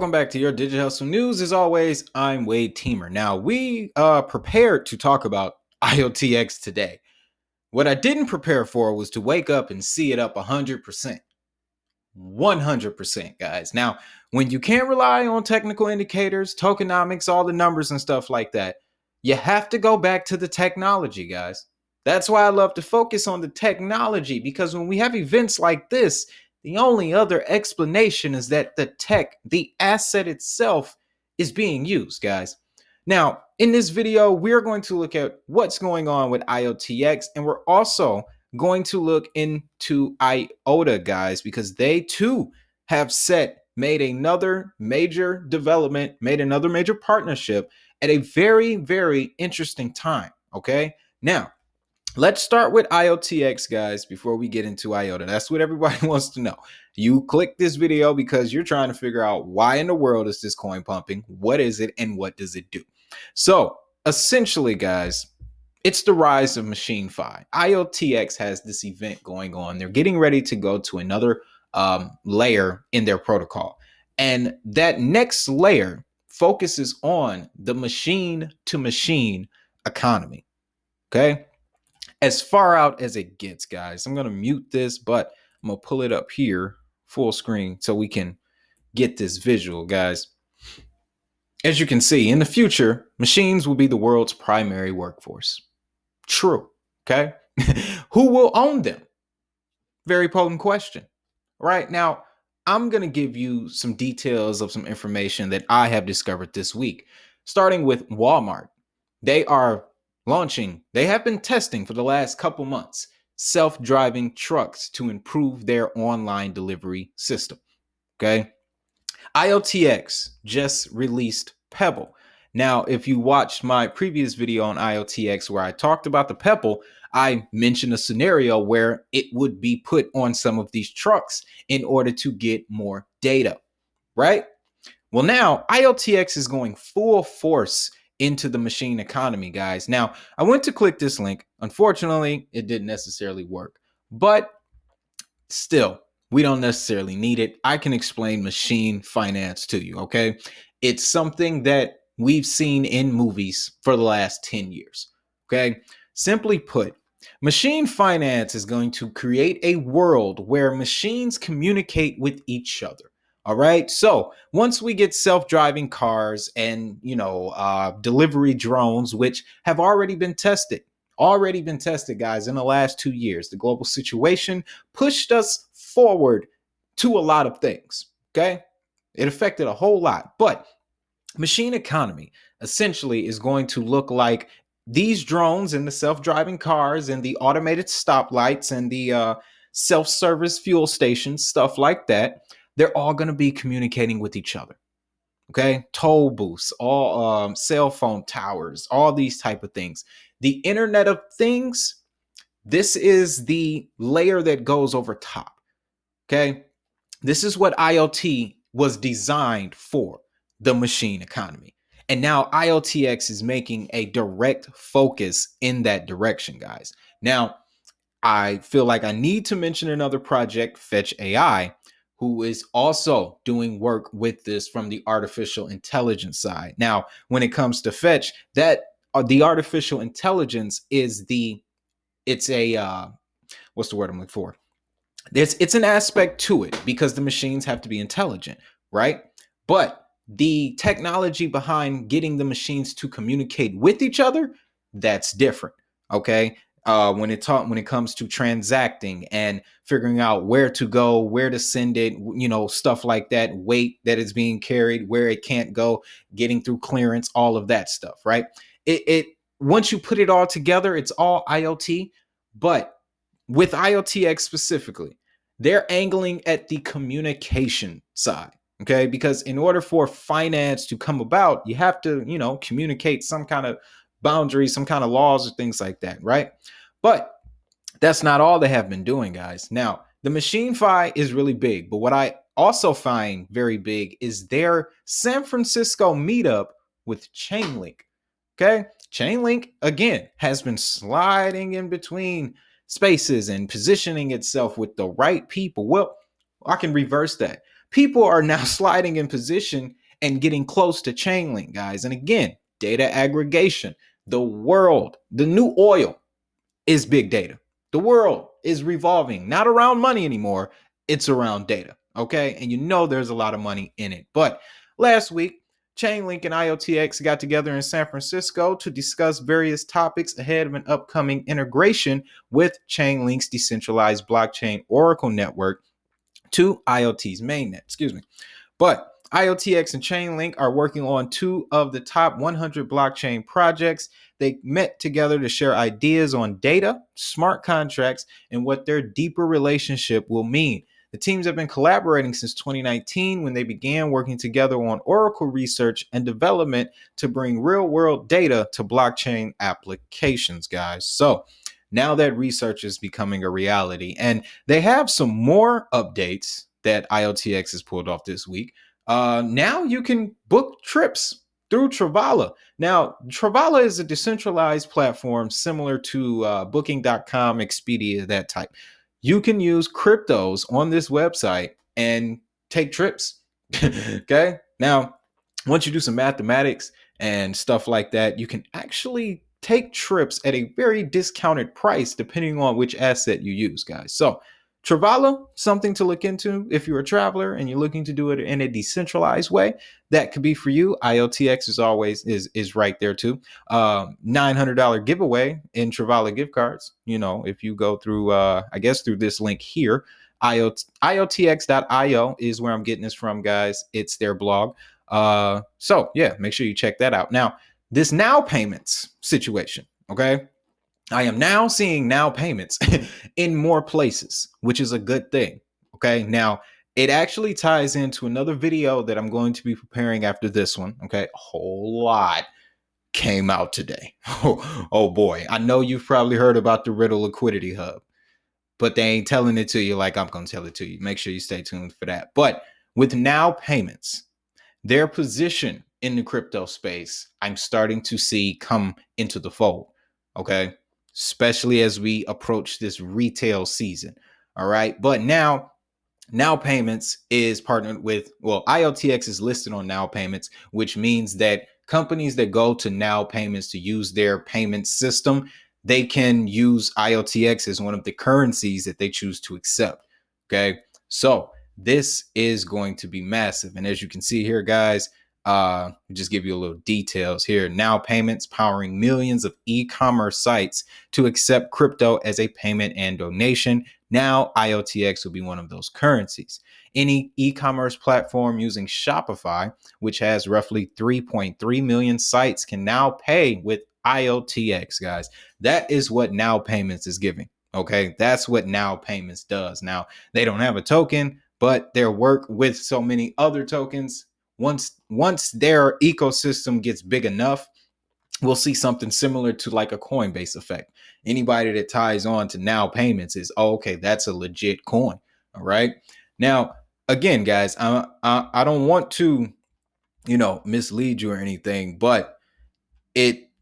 Welcome back to your Digital Hustle News. As always, I'm Wade Teamer. Now, we prepared to talk about IOTX today. What I didn't prepare for was to wake up and see it up 100%. 100%, guys. Now, when you can't rely on technical indicators, tokenomics, all the numbers and stuff like that, you have to go back to the technology, guys. That's why I love to focus on the technology, because when we have events like this, the only other explanation is that the tech, the asset itself, is being used, guys. Now, in this video, we're going to look at what's going on with IOTX, and we're also going to look into IOTA, guys, because they too have made another major development, made another major partnership at a very, very interesting time. Okay. Now, let's start with IOTX, guys, before we get into IOTA. That's what everybody wants to know. You click this video because you're trying to figure out why in the world is this coin pumping? What is it and what does it do? So essentially, guys, it's the rise of MachineFi. IOTX has this event going on. They're getting ready to go to another layer in their protocol. And that next layer focuses on the machine-to-machine economy. Okay? As far out as it gets, guys. I'm going to mute this, but I'm going to pull it up here full screen so we can get this visual, guys. As you can see, in the future, machines will be the world's primary workforce. True. Okay. Who will own them? Very potent question. Right now, I'm going to give you some details of some information that I have discovered this week, starting with Walmart. They have been testing for the last couple months self-driving trucks to improve their online delivery system. Okay. IOTX just released Pebble. Now, if you watched my previous video on IOTX where I talked about the Pebble, I mentioned a scenario where it would be put on some of these trucks in order to get more data, right? Well, now IOTX is going full force into the machine economy, guys. Now, I went to click this link. Unfortunately, it didn't necessarily work, but still, we don't necessarily need it. I can explain machine finance to you, okay? It's something that we've seen in movies for the last 10 years, okay? Simply put, machine finance is going to create a world where machines communicate with each other. All right. So once we get self-driving cars and, delivery drones, which have already been tested, guys, in the last 2 years, the global situation pushed us forward to a lot of things. Okay. It affected a whole lot, but machine economy essentially is going to look like these drones and the self-driving cars and the automated stoplights and the self-service fuel stations, stuff like that. They're all going to be communicating with each other. Okay. Toll booths, all cell phone towers, all these type of things. The Internet of Things, this is the layer that goes over top. Okay. This is what IoT was designed for, the machine economy. And now IOTX is making a direct focus in that direction, guys. Now, I feel like I need to mention another project, Fetch AI, who is also doing work with this from the artificial intelligence side. Now, when it comes to Fetch, that the artificial intelligence is what's the word I'm looking for? It's an aspect to it because the machines have to be intelligent, right? But the technology behind getting the machines to communicate with each other, that's different. Okay. When it comes to transacting and figuring out where to go, where to send it, stuff like that, weight that is being carried, where it can't go, getting through clearance, all of that stuff, right? It once you put it all together, it's all IoT. But with IOTX specifically, they're angling at the communication side. Okay, because in order for finance to come about, you have to, communicate some kind of boundaries, some kind of laws or things like that, right? But that's not all they have been doing, guys. Now, the MachineFi is really big, but what I also find very big is their San Francisco meetup with Chainlink. Okay, Chainlink, again, has been sliding in between spaces and positioning itself with the right people. Well, I can reverse that. people are now sliding in position and getting close to Chainlink, guys. And again, data aggregation, the world, the new oil is big data. The world is revolving, not around money anymore. It's around data. Okay. And you know there's a lot of money in it. But last week, Chainlink and IOTX got together in San Francisco to discuss various topics ahead of an upcoming integration with Chainlink's decentralized blockchain Oracle network to IoT's mainnet. Excuse me. But IOTX and Chainlink are working on two of the top 100 blockchain projects. They met together to share ideas on data, smart contracts, and what their deeper relationship will mean. The teams have been collaborating since 2019 when they began working together on Oracle research and development to bring real-world data to blockchain applications, guys. So now that research is becoming a reality, and they have some more updates that IOTX has pulled off this week. Now you can book trips through Travala. Now, Travala is a decentralized platform similar to Booking.com, Expedia, that type. You can use cryptos on this website and take trips. Okay. Now, once you do some mathematics and stuff like that, you can actually take trips at a very discounted price depending on which asset you use, guys. So Travala, something to look into if you're a traveler and you're looking to do it in a decentralized way. That could be for you. IOTX is always is right there too. $900 giveaway in Travala gift cards. You know, if you go through, I guess through this link here, IOTX.io is where I'm getting this from, guys. It's their blog. So yeah, make sure you check that out. Now, this now payments situation, okay? I am now seeing now payments in more places, which is a good thing. Okay. Now, it actually ties into another video that I'm going to be preparing after this one. Okay. A whole lot came out today. Oh boy. I know you've probably heard about the Riddle Liquidity Hub, but they ain't telling it to you like I'm going to tell it to you. Make sure you stay tuned for that. But with now payments, their position in the crypto space, I'm starting to see come into the fold. Okay. Especially as we approach this retail season. All right. But now Payments is partnered with, well, IOTX is listed on Now Payments, which means that companies that go to Now Payments to use their payment system, they can use IOTX as one of the currencies that they choose to accept. Okay. So this is going to be massive. And as you can see here, guys, just give you a little details here. Now Payments powering millions of e-commerce sites to accept crypto as a payment and donation. Now IOTX will be one of those currencies. Any e-commerce platform using Shopify, which has roughly 3.3 million sites, can now pay with IOTX, guys. That is what Now Payments is giving. Okay, that's what Now Payments does. Now, they don't have a token, but their work with so many other tokens, once their ecosystem gets big enough, we'll see something similar to like a Coinbase effect. Anybody that ties on to Now Payments is, oh, okay, that's a legit coin. All right. Now, again, guys, I don't want to, mislead you or anything, but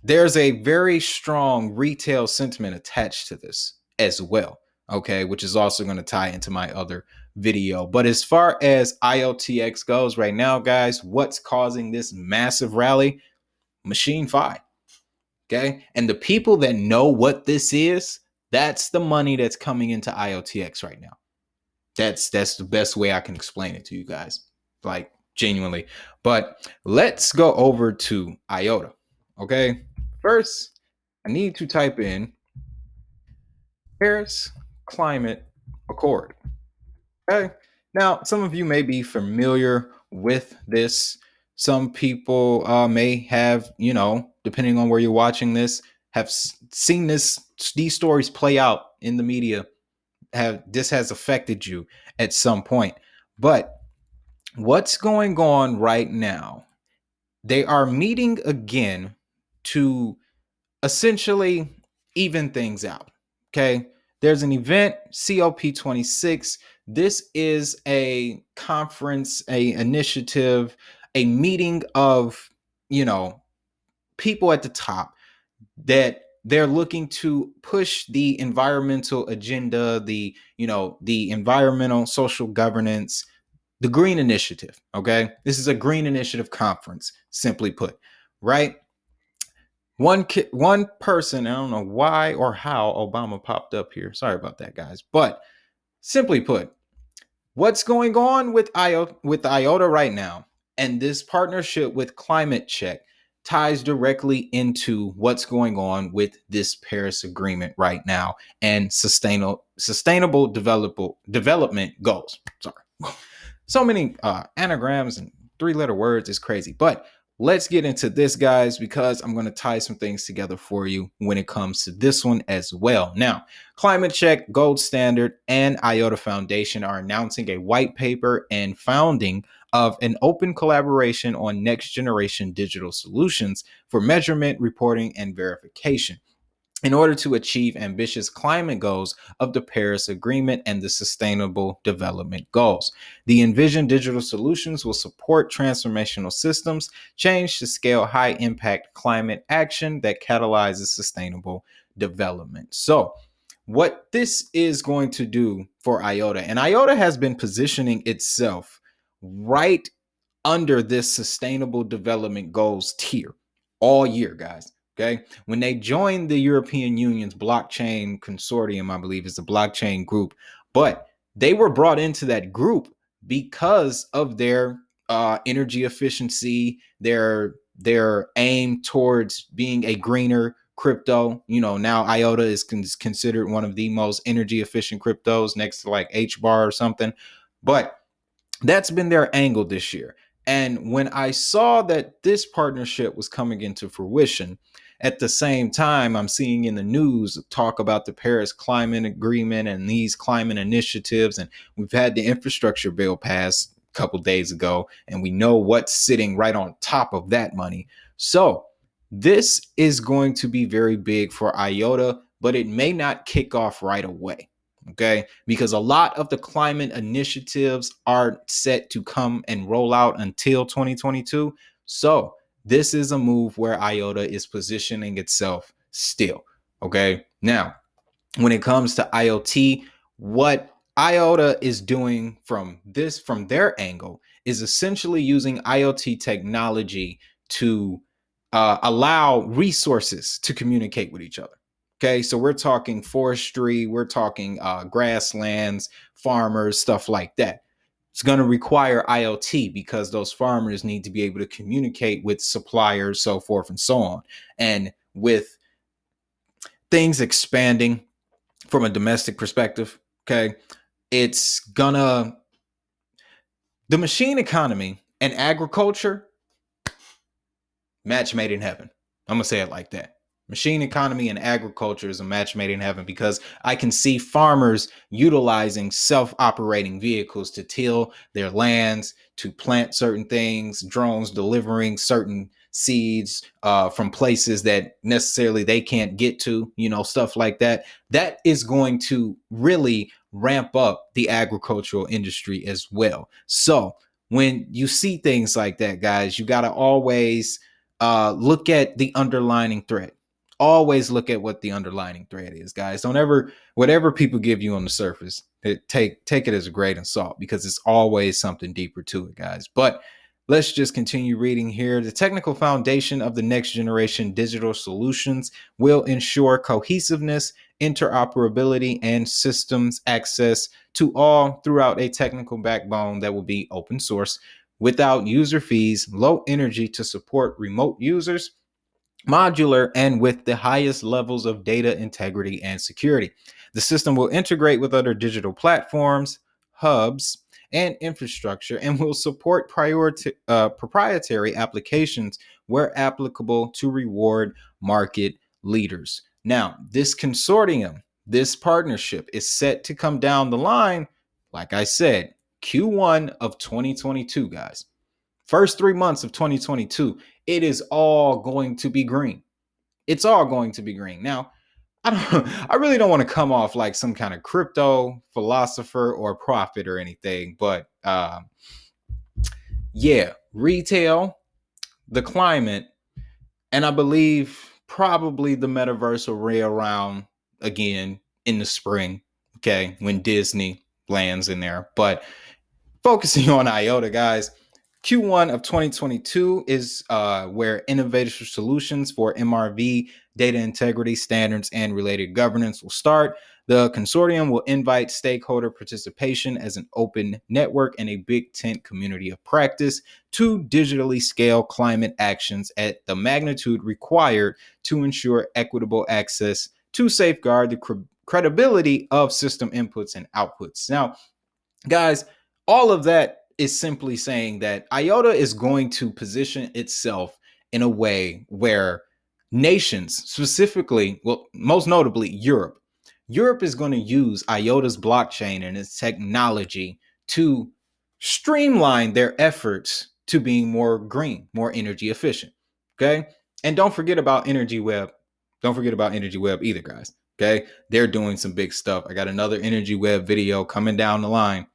there's a very strong retail sentiment attached to this as well. Okay, which is also going to tie into my other video. But as far as IOTX goes right now, guys, what's causing this massive rally? Machine Fi. Okay. And the people that know what this is, that's the money that's coming into IOTX right now. That's the best way I can explain it to you guys, like genuinely. But let's go over to IOTA. Okay. First, I need to type in Paris Climate Accord. Okay. Now, some of you may be familiar with this. Some people may have, depending on where you're watching this, have seen these stories play out in the media. This has affected you at some point. But what's going on right now? They are meeting again to essentially even things out. Okay. There's an event, COP26. This is a conference, a initiative, a meeting of, people at the top that they're looking to push the environmental agenda, the environmental social governance, The Green Initiative, okay? This is a Green Initiative conference, simply put, right? One person, I don't know why or how Obama popped up here. Sorry about that, guys. But simply put, what's going on with IOTA right now, and this partnership with Climate Check ties directly into what's going on with this Paris Agreement right now and sustainable development goals. Sorry. So many anagrams and three-letter words is crazy. But let's get into this, guys, because I'm going to tie some things together for you when it comes to this one as well. Now, Climate Check, Gold Standard, and IOTA Foundation are announcing a white paper and founding of an open collaboration on next generation digital solutions for measurement, reporting, and verification in order to achieve ambitious climate goals of the Paris Agreement and the Sustainable Development Goals. The envisioned digital solutions will support transformational systems change to scale high impact climate action that catalyzes sustainable development. So, what this is going to do for IOTA, and IOTA has been positioning itself right under this Sustainable Development Goals tier all year, guys. Okay. When they joined the European Union's blockchain consortium, I believe is the blockchain group, but they were brought into that group because of their energy efficiency, their aim towards being a greener crypto. You know, now IOTA is considered one of the most energy efficient cryptos next to like HBAR or something. But that's been their angle this year. And when I saw that this partnership was coming into fruition, at the same time, I'm seeing in the news talk about the Paris Climate Agreement and these climate initiatives. And we've had the infrastructure bill passed a couple days ago, and we know what's sitting right on top of that money. So this is going to be very big for IOTA, but it may not kick off right away. Okay, because a lot of the climate initiatives are set to come and roll out until 2022. So this is a move where IOTA is positioning itself still. Okay, now when it comes to IoT, what IOTA is doing from their angle is essentially using IoT technology to allow resources to communicate with each other. Okay, so we're talking forestry, we're talking grasslands, farmers, stuff like that. It's going to require IoT because those farmers need to be able to communicate with suppliers, so forth and so on. And with things expanding from a domestic perspective, okay, it's gonna, the machine economy and agriculture, match made in heaven. I'm gonna say it like that. Machine economy and agriculture is a match made in heaven because I can see farmers utilizing self-operating vehicles to till their lands, to plant certain things, drones delivering certain seeds from places that necessarily they can't get to, you know, stuff like that. That is going to really ramp up the agricultural industry as well. So when you see things like that, guys, you got to always look at the underlining thread. Always look at what the underlining thread is, guys. Don't ever, whatever people give you on the surface, take it as a grain of salt because it's always something deeper to it, guys. But let's just continue reading here. The technical foundation of the next generation digital solutions will ensure cohesiveness, interoperability, and systems access to all throughout a technical backbone that will be open source, without user fees, low energy to support remote users, modular, and with the highest levels of data integrity and security. The system will integrate with other digital platforms, hubs, and infrastructure, and will support proprietary applications where applicable to reward market leaders. Now, this consortium, this partnership is set to come down the line, like I said, Q1 of 2022, guys. First 3 months of 2022, it is all going to be green. It's all going to be green. Now, I really don't want to come off like some kind of crypto philosopher or prophet or anything, but yeah, retail, the climate, and I believe probably the metaverse will rail around again in the spring, okay, when Disney lands in there. But focusing on IOTA, guys. Q1 of 2022 is where innovative solutions for MRV, data integrity standards, and related governance will start. The consortium will invite stakeholder participation as an open network and a big tent community of practice to digitally scale climate actions at the magnitude required to ensure equitable access to safeguard the credibility of system inputs and outputs. Now, guys, all of that is simply saying that IOTA is going to position itself in a way where nations, specifically, well, most notably Europe is going to use IOTA's blockchain and its technology to streamline their efforts to being more green, more energy efficient. Okay. And don't forget about Energy Web. Don't forget about Energy Web either, guys. Okay. They're doing some big stuff. I got another Energy Web video coming down the line.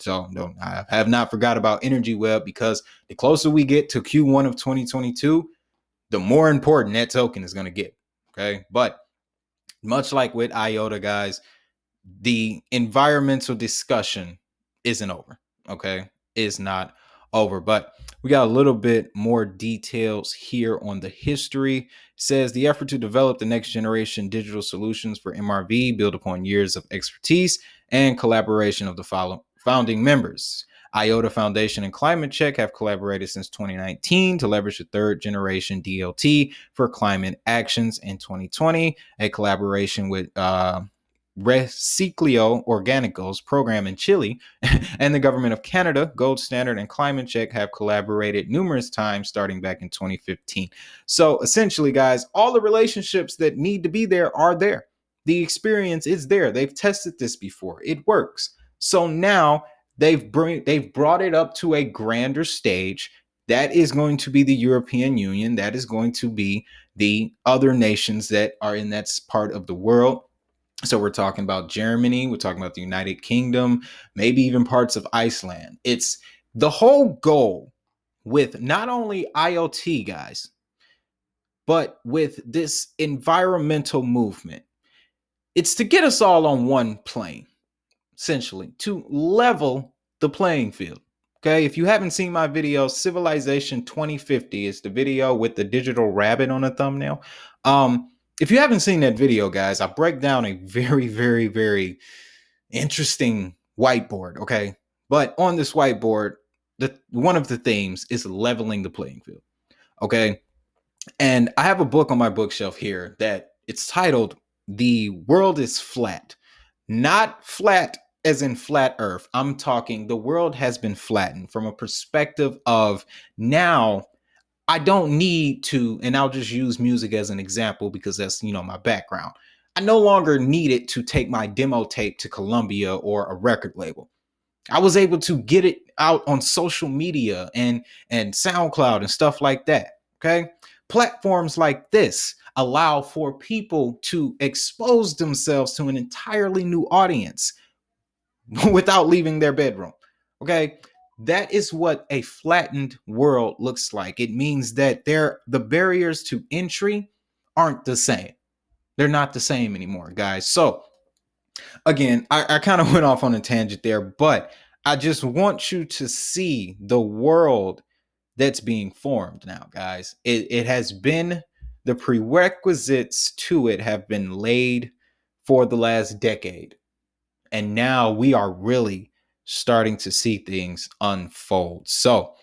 So no, I have not forgot about Energy Web, because the closer we get to Q1 of 2022, the more important that token is going to get. Okay. But much like with IOTA, guys, the environmental discussion isn't over. Okay. It's not over, but we got a little bit more details here on the history. It says the effort to develop the next generation digital solutions for MRV build upon years of expertise and collaboration of the founding members. IOTA Foundation and Climate Check have collaborated since 2019 to leverage the third generation DLT for climate actions. In 2020, a collaboration with Reciclio Organicos program in Chile and the government of Canada, Gold Standard and Climate Check have collaborated numerous times starting back in 2015. So essentially, guys, all the relationships that need to be there are there. The experience is there. They've tested this before. It works. So now they've brought it up to a grander stage. That is going to be the European Union. That is going to be the other nations that are in that part of the world. So we're talking about Germany, we're talking about the United Kingdom, maybe even parts of Iceland. It's the whole goal with not only IoT, guys, but with this environmental movement. It's to get us all on one plane, essentially, to level the playing field. Okay, if you haven't seen my video, Civilization 2050 is the video with the digital rabbit on the thumbnail. If you haven't seen that video, guys, I break down a very, very, very interesting whiteboard, okay? But on this whiteboard, one of the themes is leveling the playing field, okay? And I have a book on my bookshelf here that it's titled The World is Flat. Not flat as in flat earth. I'm talking the world has been flattened from a perspective of now I don't need to, and I'll just use music as an example because that's, my background. I no longer needed to take my demo tape to Columbia or a record label. I was able to get it out on social media and SoundCloud and stuff like that. Okay. Platforms like this allow for people to expose themselves to an entirely new audience without leaving their bedroom. Okay. That is what a flattened world looks like. It means that the barriers to entry aren't the same. They're not the same anymore, guys. So again, I kind of went off on a tangent there, but I just want you to see the world that's being formed now, guys. It has been, the prerequisites to it have been laid for the last decade. And now we are really starting to see things unfold. So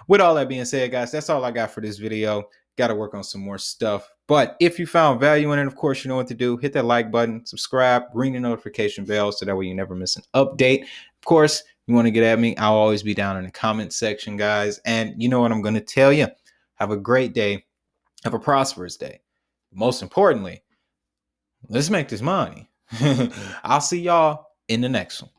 with all that being said, guys, that's all I got for this video. Got to work on some more stuff. But if you found value in it, of course, you know what to do. Hit that like button, subscribe, ring the notification bell so that way you never miss an update. Of course, you want to get at me, I'll always be down in the comment section, guys. And you know what I'm going to tell you. Have a great day. Have a prosperous day. Most importantly, let's make this money. I'll see y'all in the next one.